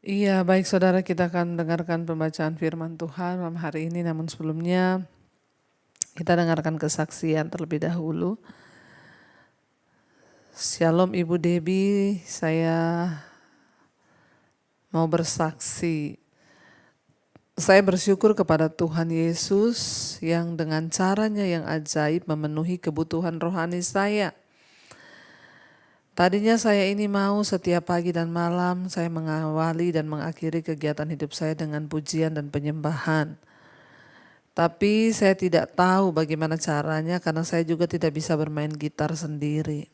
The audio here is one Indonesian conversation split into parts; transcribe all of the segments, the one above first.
Iya, baik saudara, kita akan dengarkan pembacaan firman Tuhan malam hari ini. Namun sebelumnya kita dengarkan kesaksian terlebih dahulu. Shalom Ibu Debbie, saya mau bersaksi. Saya bersyukur kepada Tuhan Yesus yang dengan caranya yang ajaib memenuhi kebutuhan rohani saya. Tadinya saya ini mau setiap pagi dan malam saya mengawali dan mengakhiri kegiatan hidup saya dengan pujian dan penyembahan. Tapi saya tidak tahu bagaimana caranya karena saya juga tidak bisa bermain gitar sendiri.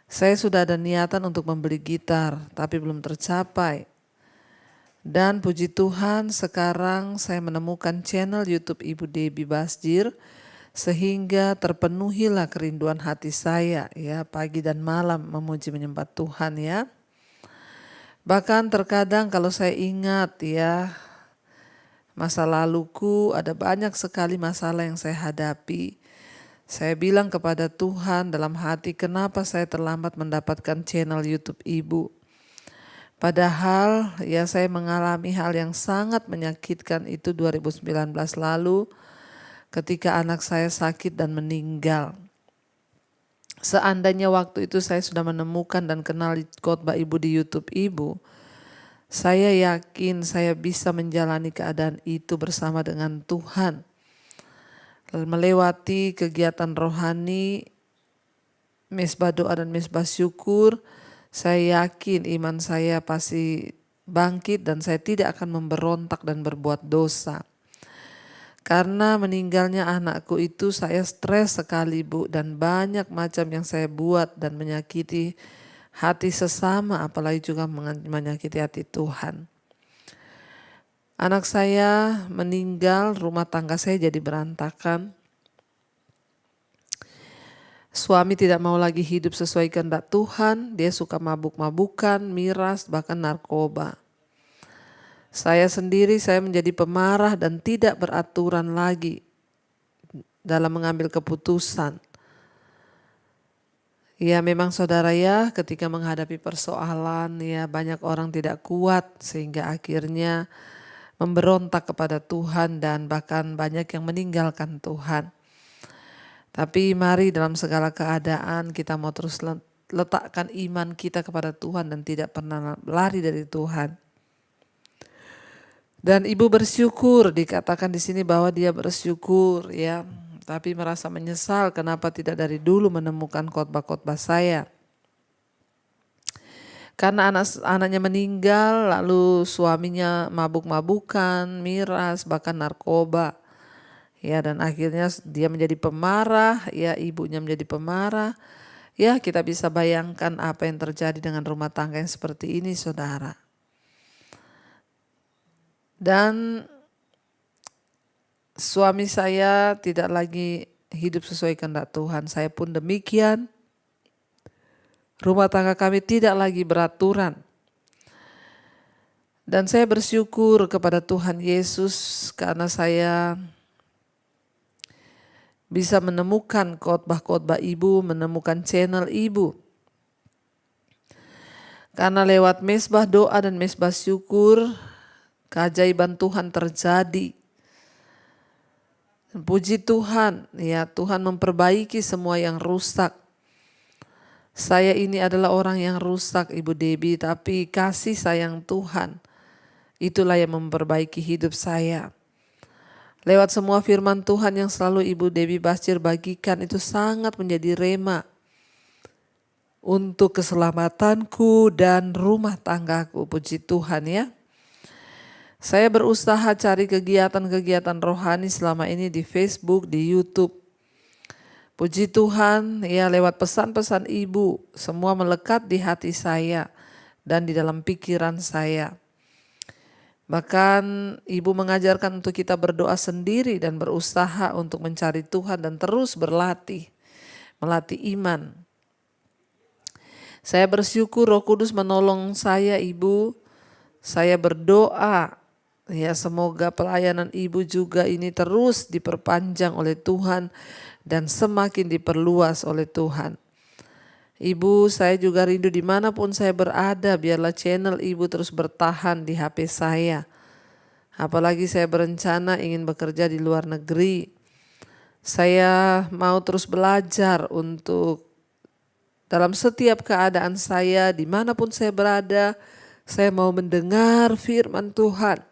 Saya sudah ada niatan untuk membeli gitar tapi belum tercapai. Dan puji Tuhan sekarang saya menemukan channel YouTube Ibu Debbie Basjir sehingga terpenuhilah kerinduan hati saya ya pagi dan malam memuji menyembah Tuhan ya. Bahkan terkadang kalau saya ingat ya masa laluku ada banyak sekali masalah yang saya hadapi. Saya bilang kepada Tuhan dalam hati kenapa saya terlambat mendapatkan channel YouTube Ibu. Padahal ya saya mengalami hal yang sangat menyakitkan itu 2019 lalu ketika anak saya sakit dan meninggal. Seandainya waktu itu saya sudah menemukan dan kenal khotbah Ibu di YouTube Ibu, saya yakin saya bisa menjalani keadaan itu bersama dengan Tuhan. Melewati kegiatan rohani, mesbah doa dan mesbah syukur, saya yakin iman saya pasti bangkit dan saya tidak akan memberontak dan berbuat dosa. Karena meninggalnya anakku itu saya stres sekali Bu, dan banyak macam yang saya buat dan menyakiti hati sesama apalagi juga menyakiti hati Tuhan. Anak saya meninggal, rumah tangga saya jadi berantakan. Suami tidak mau lagi hidup sesuai kehendak Tuhan, dia suka mabuk-mabukan, miras, bahkan narkoba. Saya sendiri saya menjadi pemarah dan tidak beraturan lagi dalam mengambil keputusan. Ya memang saudara ya ketika menghadapi persoalan ya banyak orang tidak kuat sehingga akhirnya memberontak kepada Tuhan dan bahkan banyak yang meninggalkan Tuhan. Tapi mari dalam segala keadaan kita mau terus letakkan iman kita kepada Tuhan dan tidak pernah lari dari Tuhan. Dan ibu bersyukur, dikatakan di sini bahwa dia bersyukur ya, tapi merasa menyesal kenapa tidak dari dulu menemukan khotbah-khotbah saya. Karena anaknya meninggal, lalu suaminya mabuk-mabukan, miras, bahkan narkoba. Ya, dan akhirnya dia menjadi pemarah, ya ibunya menjadi pemarah. Ya, kita bisa bayangkan apa yang terjadi dengan rumah tangga yang seperti ini, saudara. Dan suami saya tidak lagi hidup sesuai kehendak Tuhan, saya pun demikian. Rumah tangga kami tidak lagi beraturan. Dan saya bersyukur kepada Tuhan Yesus karena saya bisa menemukan khotbah-khotbah ibu, menemukan channel ibu. Karena lewat mesbah doa dan mesbah syukur, keajaiban Tuhan terjadi. Dan puji Tuhan, ya Tuhan memperbaiki semua yang rusak. Saya ini adalah orang yang rusak Ibu Debbie, tapi kasih sayang Tuhan itulah yang memperbaiki hidup saya. Lewat semua firman Tuhan yang selalu Ibu Debbie Basjir bagikan itu sangat menjadi rema untuk keselamatanku dan rumah tanggaku. Puji Tuhan ya. Saya berusaha cari kegiatan-kegiatan rohani selama ini di Facebook, di YouTube. Puji Tuhan ya lewat pesan-pesan ibu semua melekat di hati saya dan di dalam pikiran saya. Bahkan ibu mengajarkan untuk kita berdoa sendiri dan berusaha untuk mencari Tuhan dan terus berlatih, melatih iman. Saya bersyukur Roh Kudus menolong saya ibu, saya berdoa ya semoga pelayanan ibu juga ini terus diperpanjang oleh Tuhan dan semakin diperluas oleh Tuhan. Ibu, saya juga rindu dimanapun saya berada, biarlah channel Ibu terus bertahan di HP saya. Apalagi saya berencana ingin bekerja di luar negeri. Saya mau terus belajar untuk dalam setiap keadaan saya, dimanapun saya berada, saya mau mendengar firman Tuhan.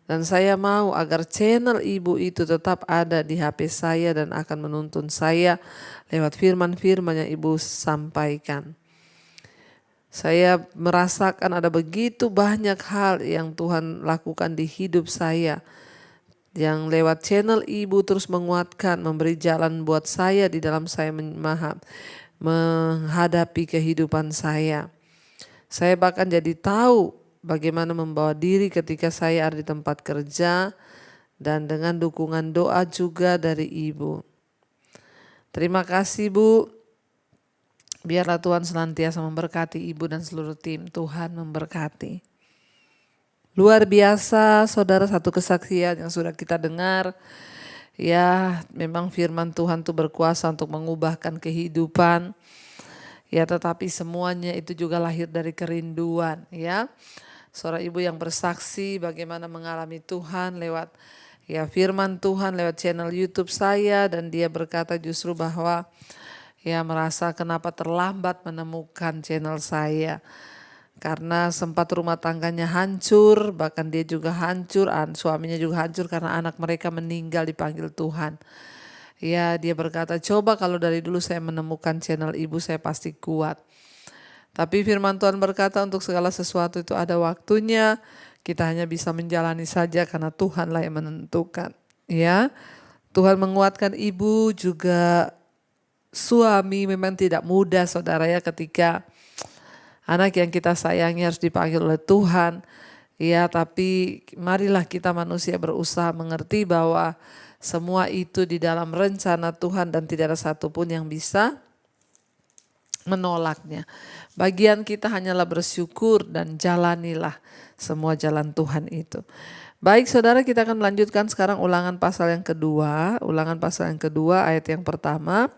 Dan saya mau agar channel Ibu itu tetap ada di HP saya dan akan menuntun saya lewat firman-firman yang Ibu sampaikan. Saya merasakan ada begitu banyak hal yang Tuhan lakukan di hidup saya. Yang lewat channel Ibu terus menguatkan, memberi jalan buat saya di dalam saya menghadapi kehidupan saya. Saya bahkan jadi tahu bagaimana membawa diri ketika saya ada di tempat kerja dan dengan dukungan doa juga dari Ibu. Terima kasih Bu. Biarlah Tuhan senantiasa memberkati Ibu dan seluruh tim. Tuhan memberkati. Luar biasa saudara, satu kesaksian yang sudah kita dengar. Ya, memang firman Tuhan itu berkuasa untuk mengubahkan kehidupan. Ya, tetapi semuanya itu juga lahir dari kerinduan, ya. Seorang ibu yang bersaksi bagaimana mengalami Tuhan lewat ya firman Tuhan lewat channel YouTube saya, dan dia berkata justru bahwa ya merasa kenapa terlambat menemukan channel saya. Karena sempat rumah tangganya hancur, bahkan dia juga hancur, suaminya juga hancur karena anak mereka meninggal dipanggil Tuhan. Ya, dia berkata, coba kalau dari dulu saya menemukan channel Ibu, saya pasti kuat. Tapi firman Tuhan berkata untuk segala sesuatu itu ada waktunya. Kita hanya bisa menjalani saja karena Tuhanlah yang menentukan. Ya, Tuhan menguatkan Ibu juga suami. Memang tidak mudah saudara ya, ketika anak yang kita sayangi harus dipanggil oleh Tuhan. Ya, tapi marilah kita manusia berusaha mengerti bahwa semua itu di dalam rencana Tuhan dan tidak ada satupun yang bisa menolaknya. Bagian kita hanyalah bersyukur dan jalanilah semua jalan Tuhan itu. Baik saudara, kita akan melanjutkan sekarang ulangan pasal yang kedua. Ulangan pasal yang kedua ayat yang pertama.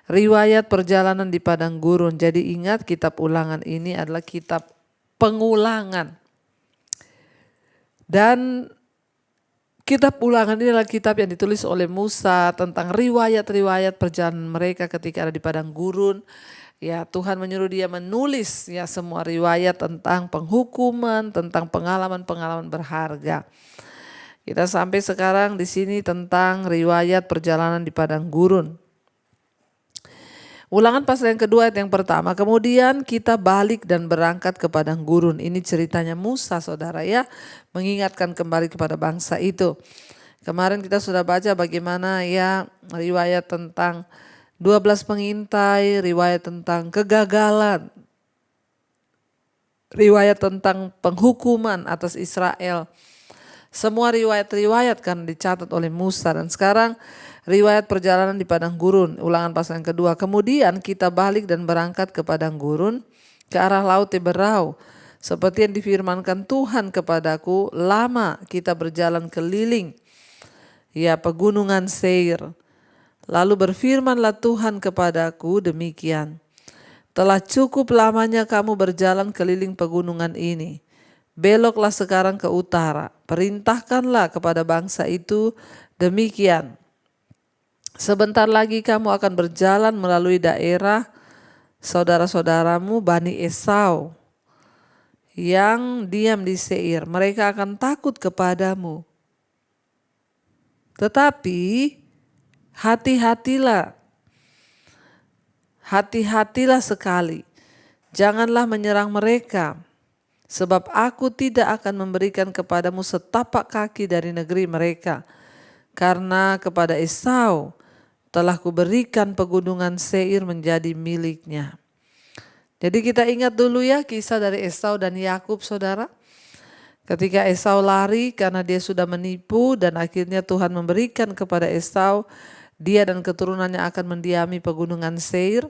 Riwayat perjalanan di padang gurun. Jadi ingat, kitab ulangan ini adalah kitab pengulangan. Dan kitab ulangan ini adalah kitab yang ditulis oleh Musa tentang riwayat-riwayat perjalanan mereka ketika ada di padang gurun. Ya, Tuhan menyuruh dia menulis ya semua riwayat tentang penghukuman, tentang pengalaman-pengalaman berharga. Kita sampai sekarang di sini tentang riwayat perjalanan di padang gurun. Ulangan pasal yang kedua ayat yang pertama. Kemudian kita balik dan berangkat ke padang gurun. Ini ceritanya Musa saudara ya, mengingatkan kembali kepada bangsa itu. Kemarin kita sudah baca bagaimana ya riwayat tentang 12 pengintai, riwayat tentang kegagalan, riwayat tentang penghukuman atas Israel. Semua riwayat-riwayat kan dicatat oleh Musa. Dan sekarang riwayat perjalanan di padang gurun, ulangan pasal yang kedua. Kemudian kita balik dan berangkat ke padang gurun ke arah laut Teberau. Seperti yang difirmankan Tuhan kepadaku, lama kita berjalan keliling ya pegunungan Seir. Lalu berfirmanlah Tuhan kepadaku demikian, telah cukup lamanya kamu berjalan keliling pegunungan ini. Beloklah sekarang ke utara, perintahkanlah kepada bangsa itu demikian. Sebentar lagi kamu akan berjalan melalui daerah saudara-saudaramu Bani Esau yang diam di Seir. Mereka akan takut kepadamu. Tetapi hati-hatilah sekali, janganlah menyerang mereka, sebab aku tidak akan memberikan kepadamu setapak kaki dari negeri mereka, karena kepada Esau telah kuberikan pegunungan Seir menjadi miliknya. Jadi kita ingat dulu ya kisah dari Esau dan Yakub saudara. Ketika Esau lari karena dia sudah menipu, dan akhirnya Tuhan memberikan kepada Esau, dia dan keturunannya akan mendiami pegunungan Seir.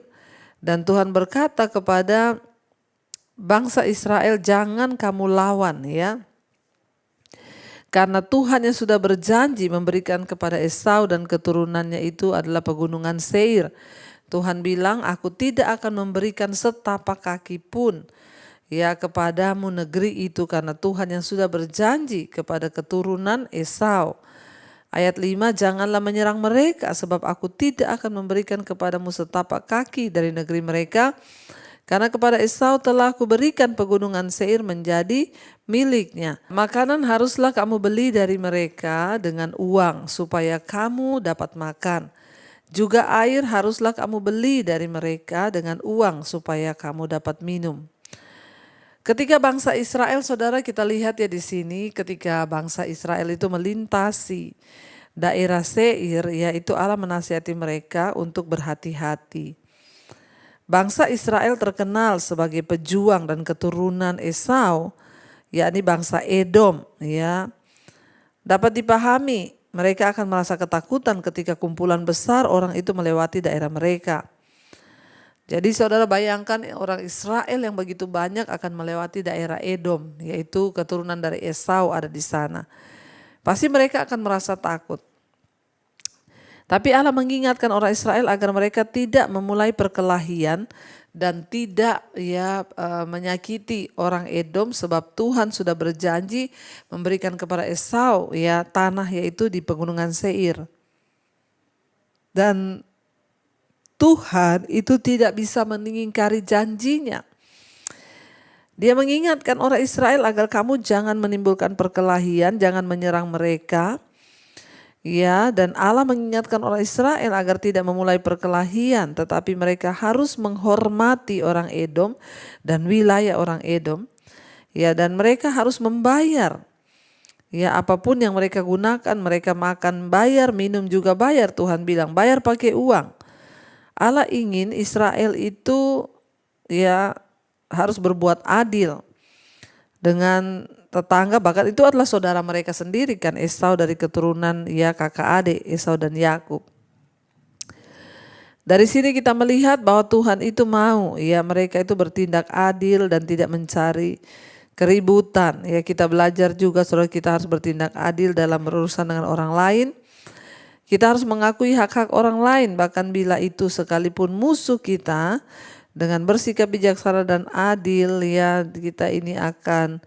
Dan Tuhan berkata kepada bangsa Israel, jangan kamu lawan ya. Karena Tuhan yang sudah berjanji memberikan kepada Esau dan keturunannya itu adalah pegunungan Seir. Tuhan bilang, aku tidak akan memberikan setapak kaki pun ya kepadamu negeri itu, karena Tuhan yang sudah berjanji kepada keturunan Esau. Ayat 5, janganlah menyerang mereka, sebab aku tidak akan memberikan kepadamu setapak kaki dari negeri mereka, karena kepada Esau telah aku berikan pegunungan Seir menjadi miliknya. Makanan haruslah kamu beli dari mereka dengan uang, supaya kamu dapat makan. Juga air haruslah kamu beli dari mereka dengan uang, supaya kamu dapat minum. Ketika bangsa Israel, saudara, kita lihat ya di sini, ketika bangsa Israel itu melintasi daerah Seir, yaitu Allah menasihati mereka untuk berhati-hati. Bangsa Israel terkenal sebagai pejuang dan keturunan Esau, yakni bangsa Edom, ya. Dapat dipahami, mereka akan merasa ketakutan ketika kumpulan besar orang itu melewati daerah mereka. Jadi saudara bayangkan orang Israel yang begitu banyak akan melewati daerah Edom, yaitu keturunan dari Esau ada di sana. Pasti mereka akan merasa takut. Tapi Allah mengingatkan orang Israel agar mereka tidak memulai perkelahian dan tidak menyakiti orang Edom, sebab Tuhan sudah berjanji memberikan kepada Esau tanah, yaitu di pegunungan Seir. Dan Tuhan itu tidak bisa mengingkari janjinya. Dia mengingatkan orang Israel agar kamu jangan menimbulkan perkelahian, jangan menyerang mereka. Ya, dan Allah mengingatkan orang Israel agar tidak memulai perkelahian, tetapi mereka harus menghormati orang Edom dan wilayah orang Edom. Ya, dan mereka harus membayar. Ya, apapun yang mereka gunakan, mereka makan bayar, minum juga bayar. Tuhan bilang bayar pakai uang. Allah ingin Israel itu harus berbuat adil dengan tetangga, bahkan itu adalah saudara mereka sendiri kan, Esau dari keturunan kakak adik Esau dan Yakub. Dari sini kita melihat bahwa Tuhan itu mau mereka itu bertindak adil dan tidak mencari keributan. Ya, kita belajar juga saudara, kita harus bertindak adil dalam berurusan dengan orang lain. Kita harus mengakui hak-hak orang lain, bahkan bila itu sekalipun musuh kita. Dengan bersikap bijaksana dan adil, kita ini akan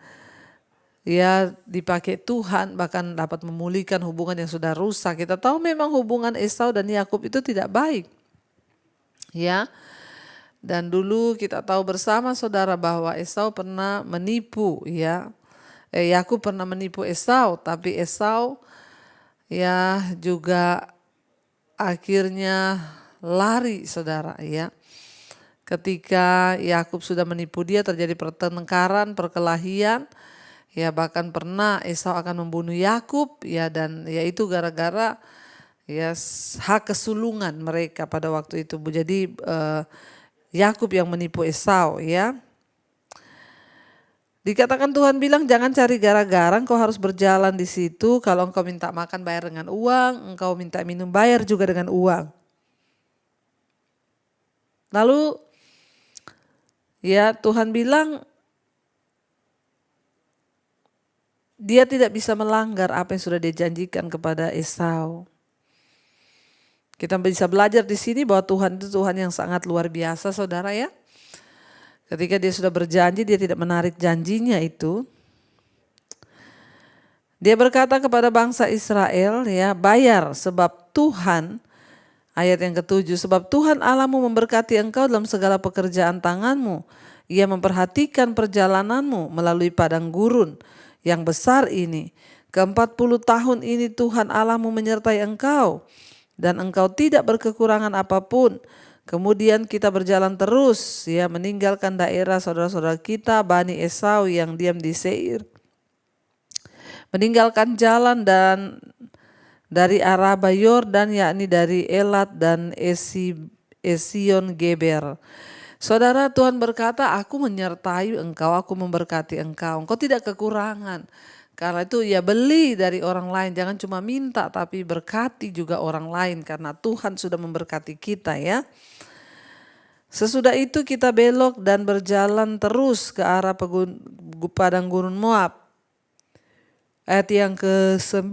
dipakai Tuhan, bahkan dapat memulihkan hubungan yang sudah rusak. Kita tahu memang hubungan Esau dan Yakub itu tidak baik. Ya. Dan dulu kita tahu bersama saudara bahwa Esau pernah menipu, Yakub pernah menipu Esau, tapi Esau juga akhirnya lari saudara, Ketika Yakub sudah menipu dia, terjadi pertengkaran, perkelahian, bahkan pernah Esau akan membunuh Yakub, dan itu gara-gara hak kesulungan mereka pada waktu itu. Jadi Yakub yang menipu Esau, Dikatakan Tuhan bilang jangan cari gara-gara, engkau harus berjalan di situ. Kalau engkau minta makan bayar dengan uang, engkau minta minum bayar juga dengan uang. Lalu Tuhan bilang dia tidak bisa melanggar apa yang sudah dijanjikan kepada Esau. Kita bisa belajar di sini bahwa Tuhan itu Tuhan yang sangat luar biasa saudara ya. Ketika dia sudah berjanji, dia tidak menarik janjinya itu. Dia berkata kepada bangsa Israel, bayar sebab Tuhan, ayat yang ke-7, sebab Tuhan Allahmu memberkati engkau dalam segala pekerjaan tanganmu. Ia memperhatikan perjalananmu melalui padang gurun yang besar ini. Ke-40 tahun ini Tuhan Allahmu menyertai engkau dan engkau tidak berkekurangan apapun. Kemudian kita berjalan terus meninggalkan daerah saudara-saudara kita Bani Esau yang diam di Seir. Meninggalkan jalan dan dari Araba Yordan, yakni dari Elat dan Esion Geber. Saudara, Tuhan berkata, aku menyertai engkau, aku memberkati engkau. Engkau tidak kekurangan. Karena itu beli dari orang lain, jangan cuma minta tapi berkati juga orang lain karena Tuhan sudah memberkati kita Sesudah itu kita belok dan berjalan terus ke arah padang gurun Moab. Ayat yang ke-9.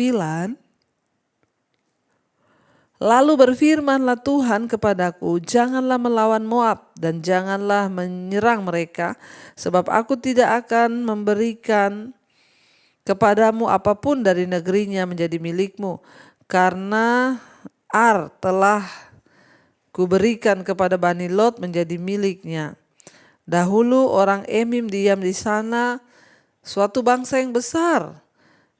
Lalu berfirmanlah Tuhan kepadaku, janganlah melawan Moab dan janganlah menyerang mereka, sebab aku tidak akan memberikan kepadamu apapun dari negerinya menjadi milikmu, karena Ar telah kuberikan kepada Bani Lot menjadi miliknya. Dahulu orang Emim diam di sana, suatu bangsa yang besar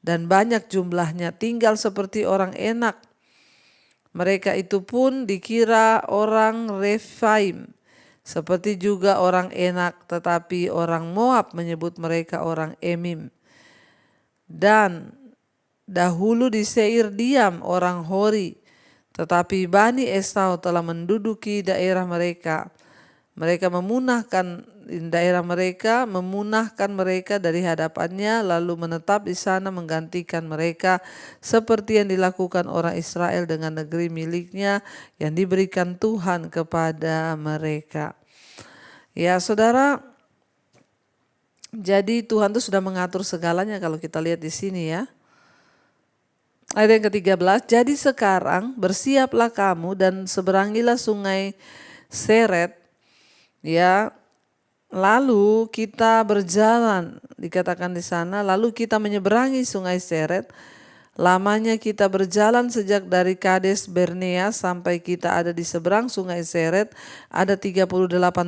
dan banyak jumlahnya, tinggal seperti orang Enak. Mereka itu pun dikira orang Refaim, seperti juga orang Enak, tetapi orang Moab menyebut mereka orang Emim. Dan dahulu di Seir diam orang Hori, tetapi Bani Esau telah menduduki daerah mereka. Mereka memunahkan dari hadapannya, lalu menetap di sana menggantikan mereka seperti yang dilakukan orang Israel dengan negeri miliknya yang diberikan Tuhan kepada mereka. Ya saudara, jadi Tuhan itu sudah mengatur segalanya kalau kita lihat di sini ya. Ayat yang ke-13, jadi sekarang bersiaplah kamu dan seberangilah sungai Seret. Ya, lalu kita berjalan, dikatakan di sana, lalu kita menyeberangi sungai Seret. Lamanya kita berjalan sejak dari Kades Bernea sampai kita ada di seberang sungai Seret, ada 38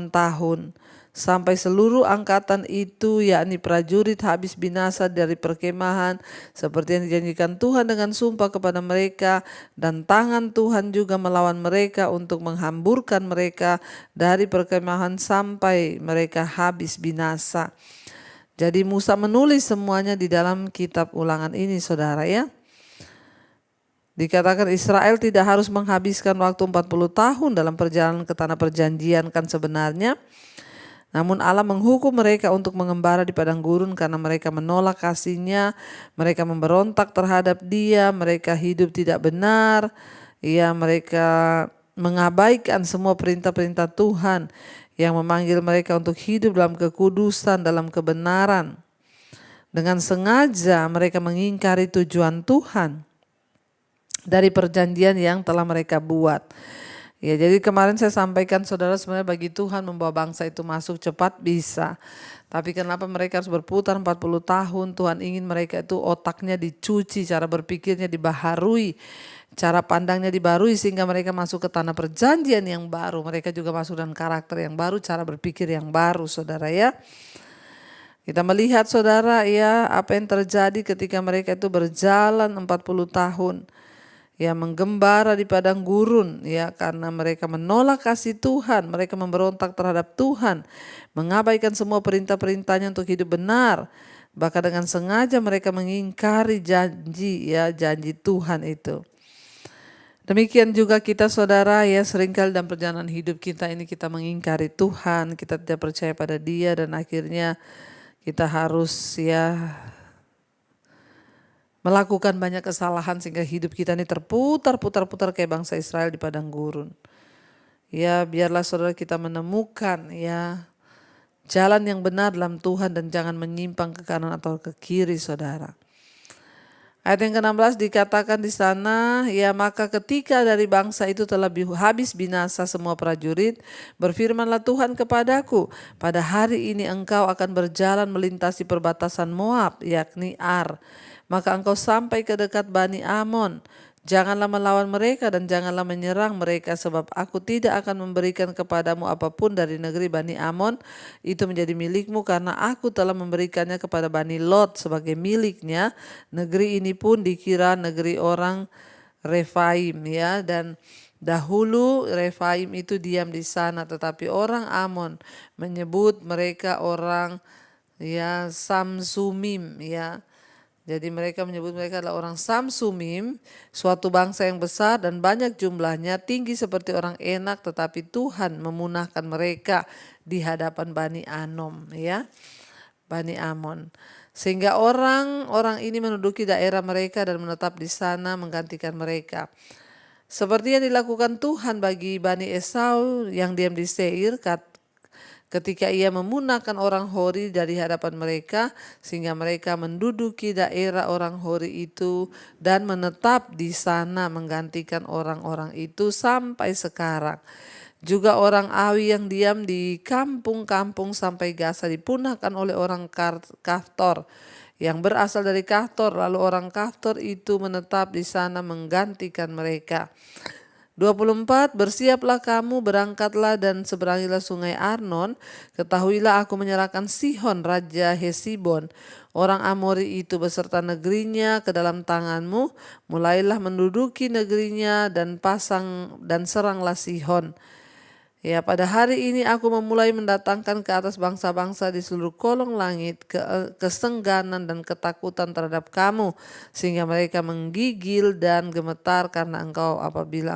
tahun. Sampai seluruh angkatan itu, yakni prajurit, habis binasa dari perkemahan, seperti yang dijanjikan Tuhan dengan sumpah kepada mereka, dan tangan Tuhan juga melawan mereka untuk menghamburkan mereka dari perkemahan sampai mereka habis binasa. Jadi Musa menulis semuanya di dalam kitab Ulangan ini, saudara ya. Dikatakan Israel tidak harus menghabiskan waktu 40 tahun dalam perjalanan ke tanah perjanjian kan sebenarnya. Namun Allah menghukum mereka untuk mengembara di padang gurun karena mereka menolak kasih-Nya, mereka memberontak terhadap Dia, mereka hidup tidak benar, ya mereka mengabaikan semua perintah-perintah Tuhan yang memanggil mereka untuk hidup dalam kekudusan, dalam kebenaran. Dengan sengaja mereka mengingkari tujuan Tuhan dari perjanjian yang telah mereka buat. Ya, jadi kemarin saya sampaikan saudara, sebenarnya bagi Tuhan membawa bangsa itu masuk cepat bisa. Tapi kenapa mereka harus berputar 40 tahun? Tuhan ingin mereka itu otaknya dicuci, cara berpikirnya dibaharui, cara pandangnya dibarui sehingga mereka masuk ke tanah perjanjian yang baru. Mereka juga masuk dengan karakter yang baru, cara berpikir yang baru, saudara ya. Kita melihat saudara ya, apa yang terjadi ketika mereka itu berjalan 40 tahun. Ya, menggembara di padang gurun ya, karena mereka menolak kasih Tuhan, mereka memberontak terhadap Tuhan, mengabaikan semua perintah-perintahnya untuk hidup benar, bahkan dengan sengaja mereka mengingkari janji Tuhan itu. Demikian juga kita saudara ya, seringkali dalam perjalanan hidup kita ini kita mengingkari Tuhan, kita tidak percaya pada Dia, dan akhirnya kita harus ya melakukan banyak kesalahan sehingga hidup kita ini terputar-putar kayak bangsa Israel di padang gurun. Ya, biarlah saudara kita menemukan ya jalan yang benar dalam Tuhan dan jangan menyimpang ke kanan atau ke kiri, saudara. Ayat yang ke-16 dikatakan di sana, ya maka ketika dari bangsa itu telah habis binasa semua prajurit, berfirmanlah Tuhan kepadaku, pada hari ini engkau akan berjalan melintasi perbatasan Moab, yakni Ar. Maka engkau sampai ke dekat Bani Amon. Janganlah melawan mereka dan janganlah menyerang mereka, sebab aku tidak akan memberikan kepadamu apapun dari negeri Bani Amon itu menjadi milikmu, karena aku telah memberikannya kepada Bani Lot sebagai miliknya. Negeri ini pun dikira negeri orang Refaim ya, dan dahulu Refaim itu diam di sana, tetapi orang Amon menyebut mereka orang ya Samsumim ya. Jadi mereka menyebut mereka adalah orang Samsumim, suatu bangsa yang besar dan banyak jumlahnya, tinggi seperti orang Enak, tetapi Tuhan memunahkan mereka di hadapan Bani Anom ya, Bani Amon. Sehingga orang-orang ini menduduki daerah mereka dan menetap di sana menggantikan mereka. Seperti yang dilakukan Tuhan bagi Bani Esau yang diam di Seir, ketika ia memunahkan orang Hori dari hadapan mereka, sehingga mereka menduduki daerah orang Hori itu dan menetap di sana menggantikan orang-orang itu sampai sekarang. Juga orang Awi yang diam di kampung-kampung sampai Gaza dipunahkan oleh orang Kaftor yang berasal dari Kaftor, lalu orang Kaftor itu menetap di sana menggantikan mereka. 24, bersiaplah kamu, berangkatlah dan seberangilah sungai Arnon. Ketahuilah aku menyerahkan Sihon Raja Hesibon, orang Amori itu beserta negerinya ke dalam tanganmu. Mulailah menduduki negerinya dan seranglah Sihon. Ya, pada hari ini aku memulai mendatangkan ke atas bangsa-bangsa di seluruh kolong langit kesengganan dan ketakutan terhadap kamu, sehingga mereka menggigil dan gemetar karena apabila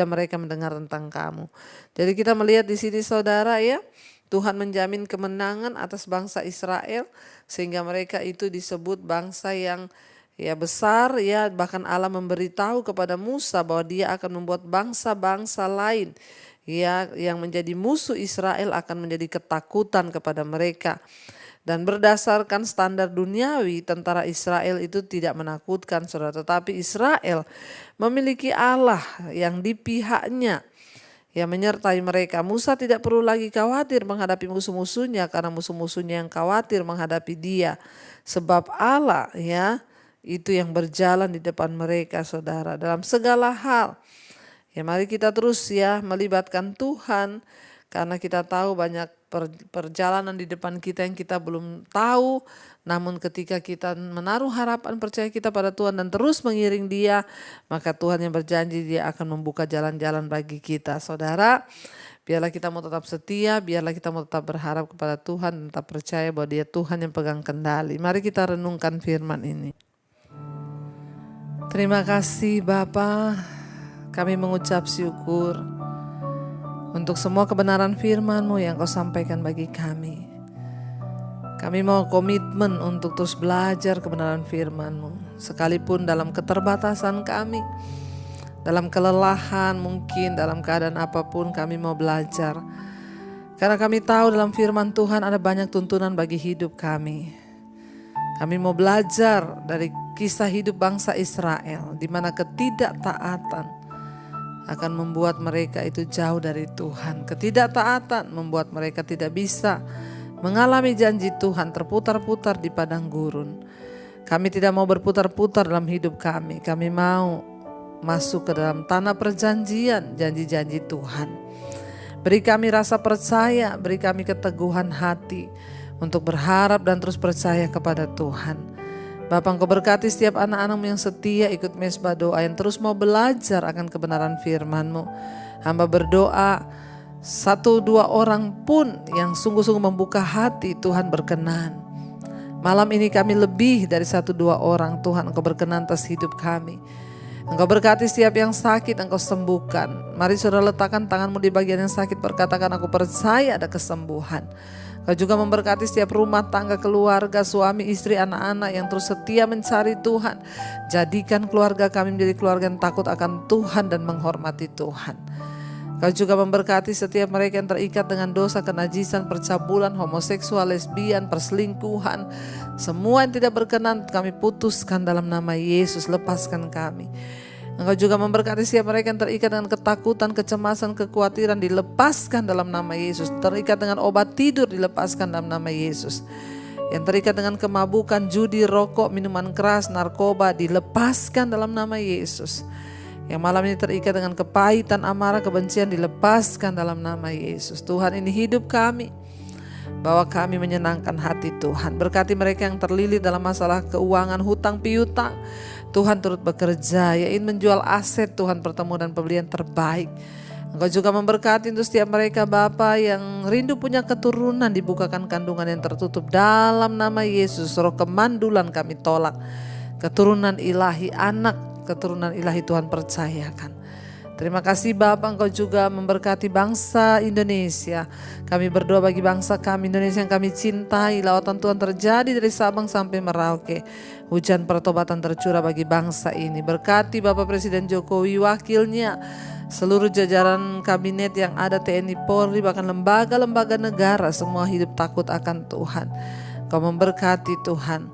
mereka mendengar tentang kamu. Jadi kita melihat di sini saudara ya, Tuhan menjamin kemenangan atas bangsa Israel sehingga mereka itu disebut bangsa yang besar ya. Bahkan Allah memberitahu kepada Musa bahwa dia akan membuat bangsa-bangsa lain ya yang menjadi musuh Israel akan menjadi ketakutan kepada mereka. Dan berdasarkan standar duniawi, tentara Israel itu tidak menakutkan saudara, tetapi Israel memiliki Allah yang di pihaknya yang menyertai mereka. Musa tidak perlu lagi khawatir menghadapi musuh-musuhnya karena musuh-musuhnya yang khawatir menghadapi dia, sebab Allah ya itu yang berjalan di depan mereka saudara dalam segala hal. Ya, mari kita terus ya melibatkan Tuhan, karena kita tahu banyak perjalanan di depan kita yang kita belum tahu. Namun ketika kita menaruh harapan percaya kita pada Tuhan dan terus mengiring dia, maka Tuhan yang berjanji dia akan membuka jalan-jalan bagi kita saudara. Biarlah kita mau tetap setia, biarlah kita mau tetap berharap kepada Tuhan, tetap percaya bahwa dia Tuhan yang pegang kendali. Mari kita renungkan firman ini. Terima kasih Bapa, kami mengucap syukur untuk semua kebenaran firman-Mu yang Kau sampaikan bagi kami. Kami mau komitmen untuk terus belajar kebenaran firman-Mu, sekalipun dalam keterbatasan kami, dalam kelelahan mungkin, dalam keadaan apapun kami mau belajar. Karena kami tahu dalam firman Tuhan ada banyak tuntunan bagi hidup kami. Kami mau belajar dari kisah hidup bangsa Israel, di mana ketidaktaatan akan membuat mereka itu jauh dari Tuhan. Ketidaktaatan membuat mereka tidak bisa mengalami janji Tuhan, terputar-putar di padang gurun. Kami tidak mau berputar-putar dalam hidup kami. Kami mau masuk ke dalam tanah perjanjian, janji-janji Tuhan. Beri kami rasa percaya, beri kami keteguhan hati untuk berharap dan terus percaya kepada Tuhan. Bapa, Engkau berkati setiap anak-anak-Mu yang setia ikut mesbah doa, yang terus mau belajar akan kebenaran firman-Mu. Hamba berdoa 1-2 orang pun yang sungguh-sungguh membuka hati, Tuhan berkenan. Malam ini kami lebih dari 1-2 orang, Tuhan Engkau berkenan atas hidup kami. Engkau berkati setiap yang sakit, Engkau sembuhkan. Mari saudara letakkan tanganmu di bagian yang sakit, berkatakan aku percaya ada kesembuhan. Kau juga memberkati setiap rumah tangga, keluarga, suami, istri, anak-anak yang terus setia mencari Tuhan. Jadikan keluarga kami menjadi keluarga yang takut akan Tuhan dan menghormati Tuhan. Kau juga memberkati setiap mereka yang terikat dengan dosa, kenajisan, percabulan, homoseksual, lesbian, perselingkuhan. Semua yang tidak berkenan kami putuskan dalam nama Yesus, lepaskan kami. Engkau juga memberkati setiap mereka yang terikat dengan ketakutan, kecemasan, kekhawatiran, dilepaskan dalam nama Yesus. Terikat dengan obat tidur, dilepaskan dalam nama Yesus. Yang terikat dengan kemabukan, judi, rokok, minuman keras, narkoba, dilepaskan dalam nama Yesus. Yang malam ini terikat dengan kepahitan, amarah, kebencian, dilepaskan dalam nama Yesus. Tuhan, ini hidup kami, bahwa kami menyenangkan hati Tuhan. Berkati mereka yang terlilit dalam masalah keuangan, hutang piutang. Tuhan turut bekerja, ya ingin menjual aset, Tuhan bertemu dan pembelian terbaik. Engkau juga memberkati untuk setiap mereka Bapa yang rindu punya keturunan, dibukakan kandungan yang tertutup dalam nama Yesus. Roh kemandulan kami tolak. Keturunan ilahi, anak keturunan ilahi Tuhan percayakan. Terima kasih Bapa, Engkau juga memberkati bangsa Indonesia. Kami berdoa bagi bangsa kami Indonesia yang kami cintai. Lawatan Tuhan terjadi dari Sabang sampai Merauke. Hujan pertobatan tercurah bagi bangsa ini. Berkati Bapak Presiden Jokowi, wakilnya, seluruh jajaran kabinet yang ada, TNI, Polri, bahkan lembaga-lembaga negara, semua hidup takut akan Tuhan. Kau memberkati Tuhan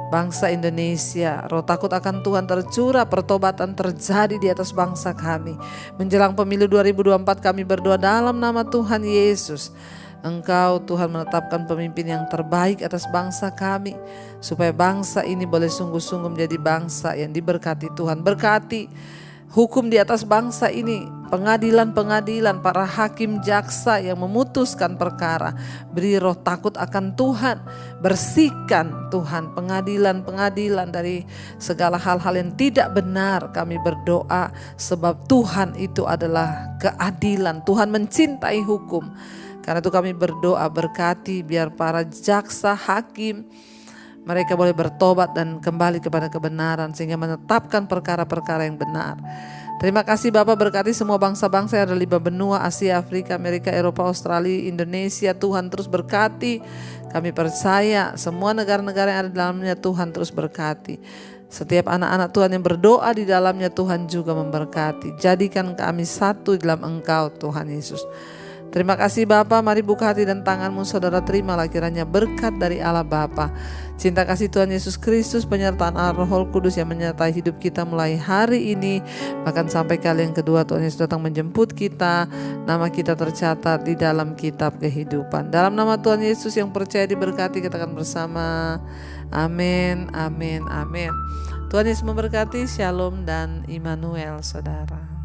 bangsa Indonesia. Roh takut akan Tuhan tercurah, pertobatan terjadi di atas bangsa kami. Menjelang pemilu 2024 kami berdoa dalam nama Tuhan Yesus. Engkau Tuhan menetapkan pemimpin yang terbaik atas bangsa kami, supaya bangsa ini boleh sungguh-sungguh menjadi bangsa yang diberkati Tuhan. Berkati hukum di atas bangsa ini, pengadilan-pengadilan, para hakim jaksa yang memutuskan perkara. Beri roh takut akan Tuhan, bersihkan Tuhan pengadilan-pengadilan dari segala hal-hal yang tidak benar. Kami berdoa sebab Tuhan itu adalah keadilan, Tuhan mencintai hukum. Karena itu kami berdoa, berkati biar para jaksa, hakim, mereka boleh bertobat dan kembali kepada kebenaran sehingga menetapkan perkara-perkara yang benar. Terima kasih Bapak, berkati semua bangsa-bangsa yang ada di benua Asia, Afrika, Amerika, Eropa, Australia, Indonesia. Tuhan terus berkati. Kami percaya semua negara-negara yang ada di dalamnya Tuhan terus berkati. Setiap anak-anak Tuhan yang berdoa di dalamnya Tuhan juga memberkati. Jadikan kami satu dalam Engkau Tuhan Yesus. Terima kasih Bapa, mari buka hati dan tanganmu saudara, terimalah kiranya berkat dari Allah Bapa, cinta kasih Tuhan Yesus Kristus, penyertaan Allah Roh Kudus yang menyertai hidup kita mulai hari ini, bahkan sampai kali yang kedua Tuhan Yesus datang menjemput kita, nama kita tercatat di dalam kitab kehidupan. Dalam nama Tuhan Yesus yang percaya diberkati, katakan bersama, amin, amin, amin. Tuhan Yesus memberkati, shalom dan Immanuel saudara.